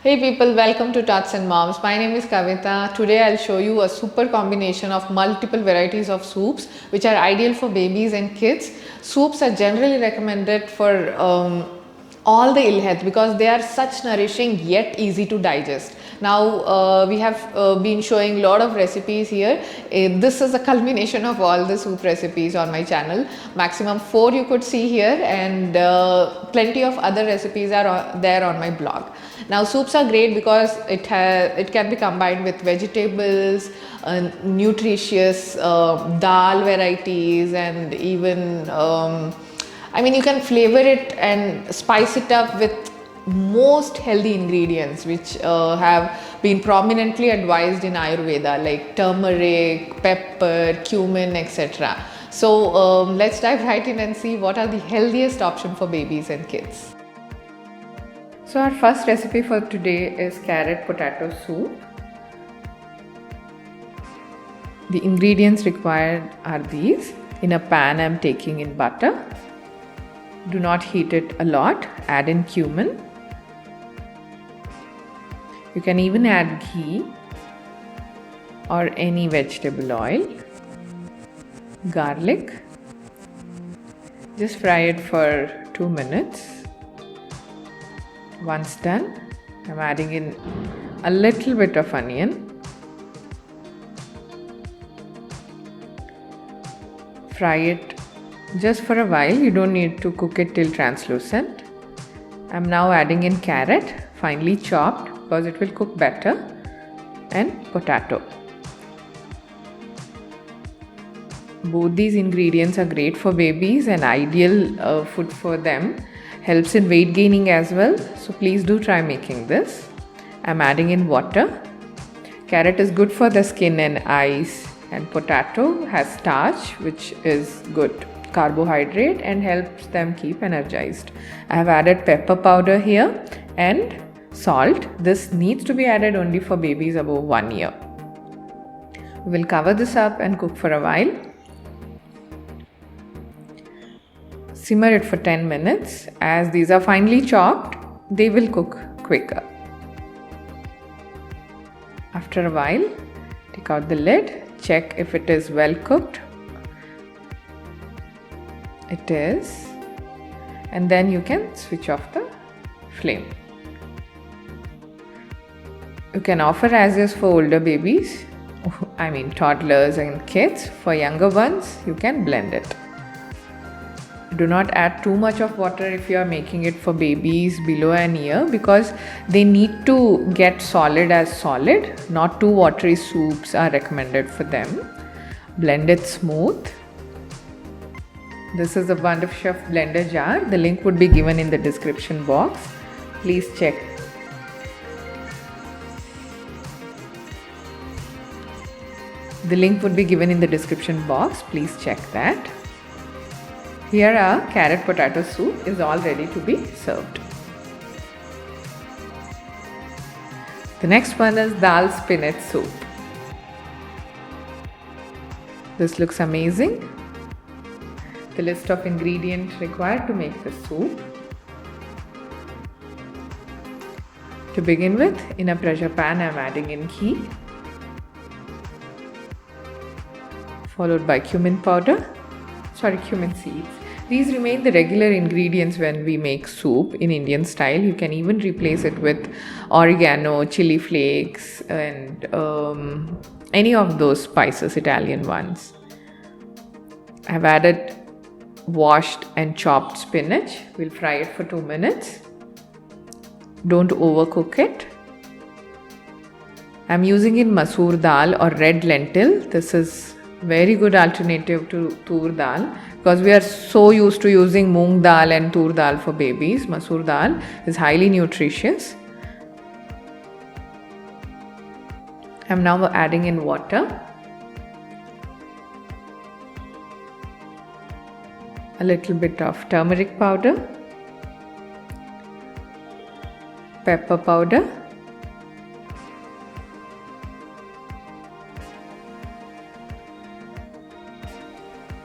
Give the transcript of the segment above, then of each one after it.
Hey people, welcome to Tots and Moms. My name is Kavita. Today I'll show you a super combination of multiple varieties of soups which are ideal for babies and kids. Soups are generally recommended for all the ill health because they are such nourishing yet easy to digest. Now we have been showing a lot of recipes here. This is a culmination of all the soup recipes on my channel. Maximum 4 you could see here, and plenty of other recipes are there on my blog. Now soups are great because it can be combined with vegetables, nutritious dal varieties, and even I mean, you can flavor it and spice it up with most healthy ingredients which have been prominently advised in Ayurveda, like turmeric, pepper, cumin, etc. So let's dive right in and see what are the healthiest options for babies and kids. So our first recipe for today is carrot potato soup. The ingredients required are these. In a pan, I'm taking in butter. Do not heat it a lot. Add in cumin. You can even add ghee or any vegetable oil. Garlic. Just fry it for 2 minutes. Once done, I'm adding in a little bit of onion. Fry it just for a while. You don't need to cook it till translucent. I'm now adding in carrot, finely chopped, because it will cook better, and potato. Both these ingredients are great for babies and ideal food for them. Helps in weight gaining as well, so please do try making this. I'm adding in water. Carrot is good for the skin and eyes, and potato has starch, which is good carbohydrate and helps them keep energized. I have added pepper powder here and salt. This needs to be added only for babies above 1 year. We will cover this up and cook for a while. Simmer it for 10 minutes. As these are finely chopped, they will cook quicker. After a while, take out the lid, check if it is well cooked. It is. And then you can switch off the flame. You can offer as is for older babies, I mean toddlers and kids. For younger ones, you can blend it. Do not add too much of water if you are making it for babies below an year, because they need to get solid as solid. Not too watery soups are recommended for them. Blend it smooth. This is the Wonder Chef blender jar. The link would be given in the description box. Please check. The link would be given in the description box. Please check that. Here our carrot potato soup is all ready to be served. The next one is dal spinach soup. This looks amazing. The list of ingredients required to make the soup. To begin with, in a pressure pan, I am adding in ghee, followed by cumin seeds. These remain the regular ingredients when we make soup in Indian style. You can even replace it with oregano, chili flakes, and any of those spices, Italian ones. I have added washed and chopped spinach. We'll fry it for 2 minutes. Don't overcook it. I'm using in masoor dal or red lentil. This is very good alternative to tur dal, because we are so used to using moong dal and tur dal for babies. Masoor dal is highly nutritious. I'm now adding in water. A little bit of turmeric powder, pepper powder,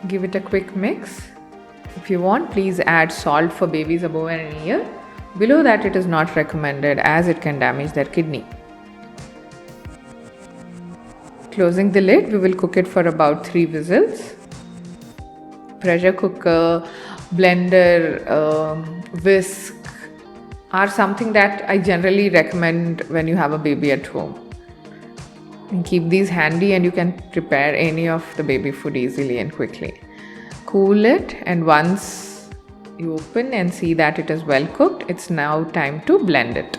give it a quick mix. If you want, please add salt for babies above an year. Below that, it is not recommended as it can damage their kidney. Closing the lid, we will cook it for about 3 whistles. Pressure cooker, blender, whisk are something that I generally recommend when you have a baby at home. And keep these handy and you can prepare any of the baby food easily and quickly. Cool it, and once you open and see that it is well cooked, it's now time to blend it.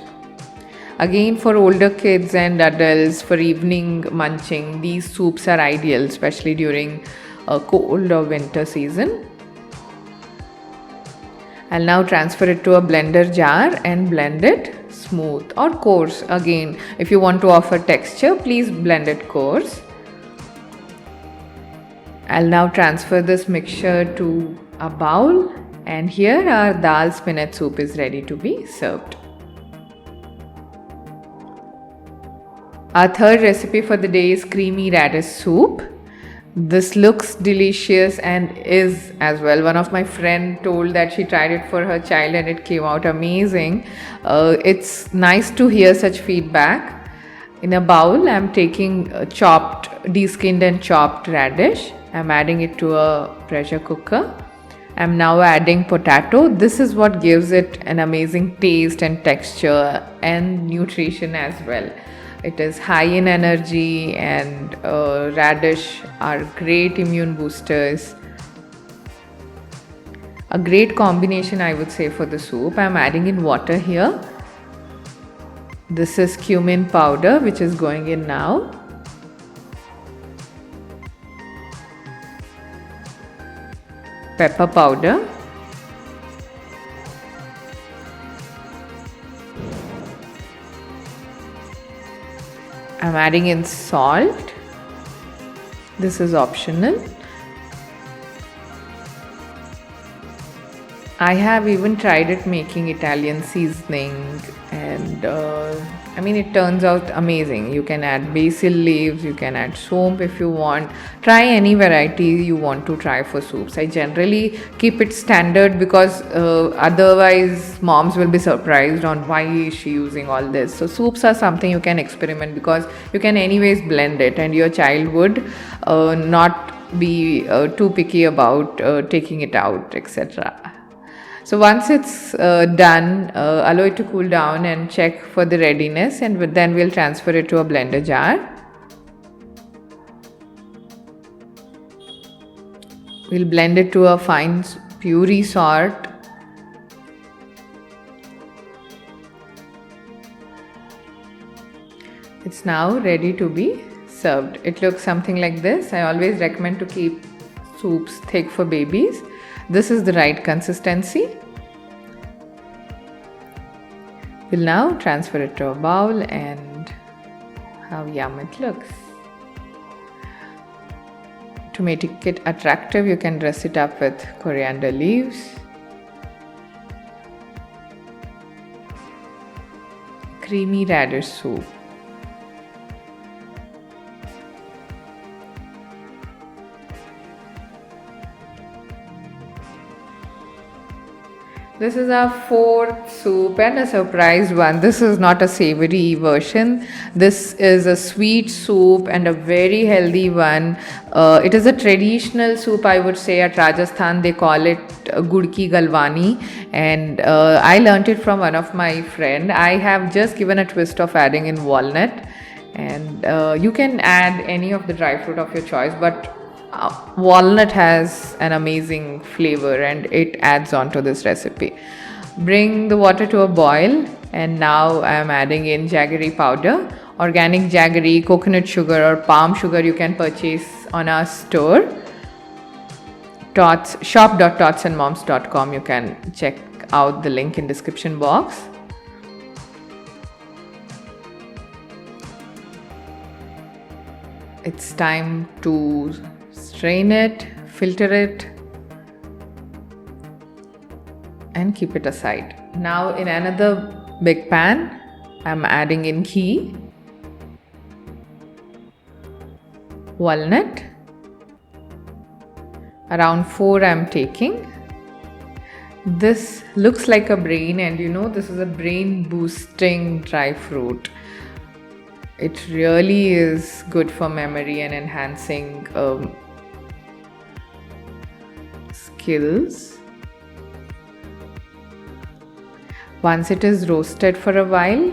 Again, for older kids and adults, for evening munching, these soups are ideal, especially during a cold or winter season. I'll now transfer it to a blender jar and blend it smooth or coarse. Again, if you want to offer texture, please blend it coarse. I'll now transfer this mixture to a bowl, and here our dal spinach soup is ready to be served. Our third recipe for the day is creamy radish soup. This looks delicious and is as well. One of my friend told that she tried it for her child and it came out amazing. It's nice to hear such feedback. In a bowl, I'm taking deskinned and chopped radish. I'm adding it to a pressure cooker. I'm now adding potato. This is what gives it an amazing taste and texture and nutrition as well. It is high in energy, and radish are great immune boosters. A great combination, I would say, for the soup. I'm adding in water here. This is cumin powder, which is going in now. Pepper powder. I'm adding in salt. This is optional. I have even tried it making Italian seasoning, and it turns out amazing. You can add basil leaves, you can add soap if you want. Try any variety you want to try for soups. I generally keep it standard because otherwise moms will be surprised on why is she using all this. So soups are something you can experiment because you can anyways blend it, and your child would not be too picky about taking it out, etc. So once it's done, allow it to cool down and check for the readiness, and then we'll transfer it to a blender jar. We'll blend it to a fine puree sort. It's now ready to be served. It looks something like this. I always recommend to keep soups thick for babies. This is the right consistency. We'll now transfer it to a bowl, and how yum it looks. To make it attractive, you can dress it up with coriander leaves. Creamy radish soup. This is our fourth soup and a surprised one. This is not a savory version. This is a sweet soup and a very healthy one. It is a traditional soup, I would say, at Rajasthan. They call it Gud Ki Galwani, and I learnt it from one of my friend. I have just given a twist of adding in walnut, and you can add any of the dry fruit of your choice, but walnut has an amazing flavor and it adds on to this recipe. Bring the water to a boil, and now I am adding in jaggery powder. Organic jaggery, coconut sugar or palm sugar you can purchase on our store. shop.totsandmoms.com. You can check out the link in description box. It's time to strain it, filter it, and keep it aside. Now in another big pan, I'm adding in ghee, walnut, around 4 I'm taking. This looks like a brain, and you know, this is a brain boosting dry fruit. It really is good for memory and enhancing skills. Once it is roasted for a while,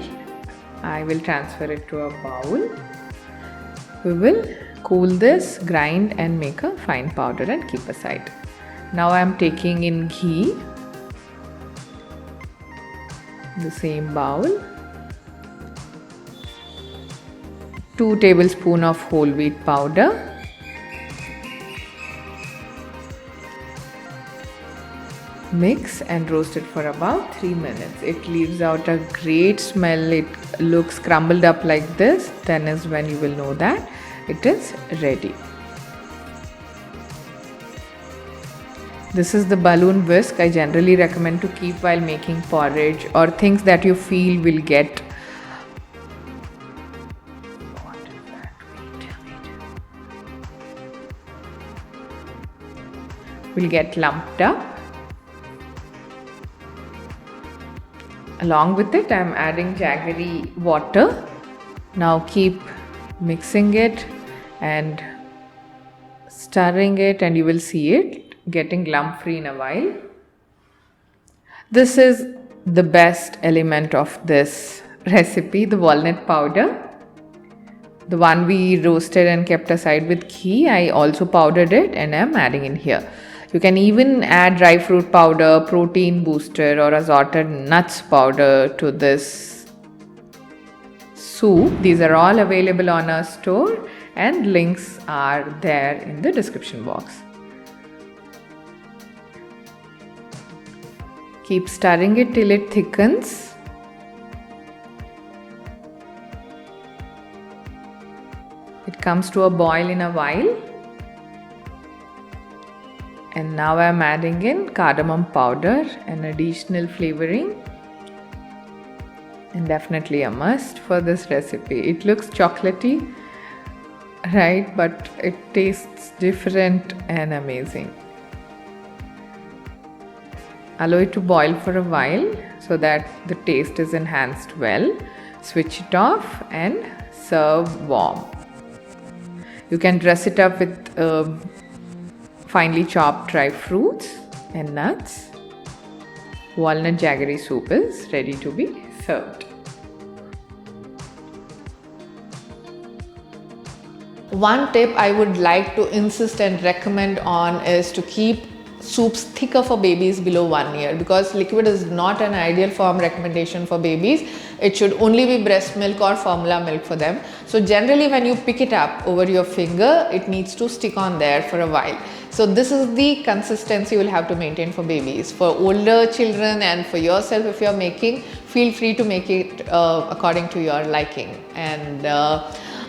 I will transfer it to a bowl. We will cool this, grind and make a fine powder and keep aside. Now I am taking in ghee, the same bowl, 2 tablespoons of whole wheat powder, mix and roast it for about 3 minutes. It leaves out a great smell. It looks crumbled up like this. Then is when you will know that it is ready. This is the balloon whisk I generally recommend to keep while making porridge or things that you feel will get lumped up. Along with it, I am adding jaggery water. Now keep mixing it and stirring it, and you will see it getting lump free in a while. This is the best element of this recipe, the walnut powder. The one we roasted and kept aside with ghee, I also powdered it and I am adding in here. You can even add dry fruit powder, protein booster or assorted nuts powder to this soup. These are all available on our store and links are there in the description box. Keep stirring it till it thickens. It comes to a boil in a while. And now I am adding in cardamom powder, an additional flavoring. And definitely a must for this recipe. It looks chocolatey, right? But it tastes different and amazing. Allow it to boil for a while so that the taste is enhanced well. Switch it off and serve warm. You can dress it up with finely chopped dry fruits and nuts. Walnut jaggery soup is ready to be served. One tip I would like to insist and recommend on is to keep soups thicker for babies below 1 year, because liquid is not an ideal form recommendation for babies. It should only be breast milk or formula milk for them. So generally when you pick it up over your finger, it needs to stick on there for a while. So this is the consistency you will have to maintain for babies. For older children and for yourself, if you are making, feel free to make it according to your liking. And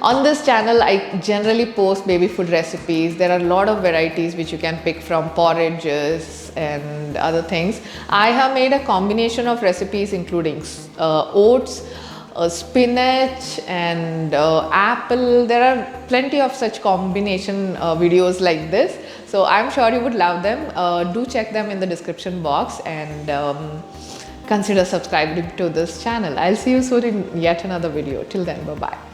on this channel, I generally post baby food recipes. There are a lot of varieties which you can pick from, porridges and other things. I have made a combination of recipes including oats, spinach and apple. There are plenty of such combination videos like this. So I'm sure you would love them. Do check them in the description box and consider subscribing to this channel. I'll see you soon in yet another video. Till then, bye-bye.